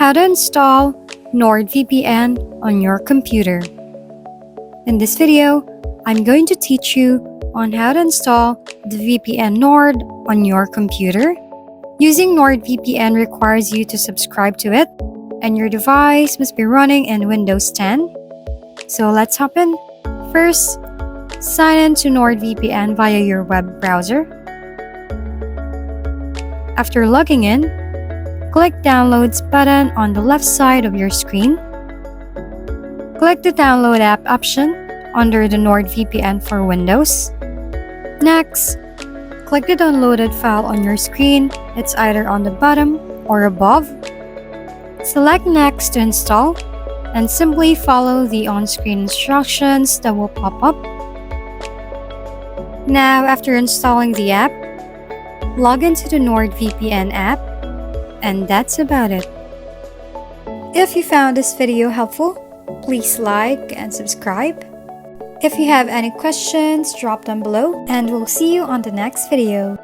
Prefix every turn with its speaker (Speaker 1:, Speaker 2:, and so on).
Speaker 1: How to install NordVPN on your computer. In this video, I'm going to teach you on how to install the VPN Nord on your computer. Using NordVPN requires you to subscribe to it, and your device must be running in Windows 10. So let's hop in. First, sign in to NordVPN via your web browser. After logging in, click Downloads button on the left side of your screen. Click the Download app option under the NordVPN for Windows. Next, click the downloaded file on your screen. It's either on the bottom or above. Select Next to install and simply follow the on-screen instructions that will pop up. Now, after installing the app, log into the NordVPN app, and that's about it. If you found this video helpful, please like and subscribe. If you have any questions, drop them below, and we'll see you on the next video.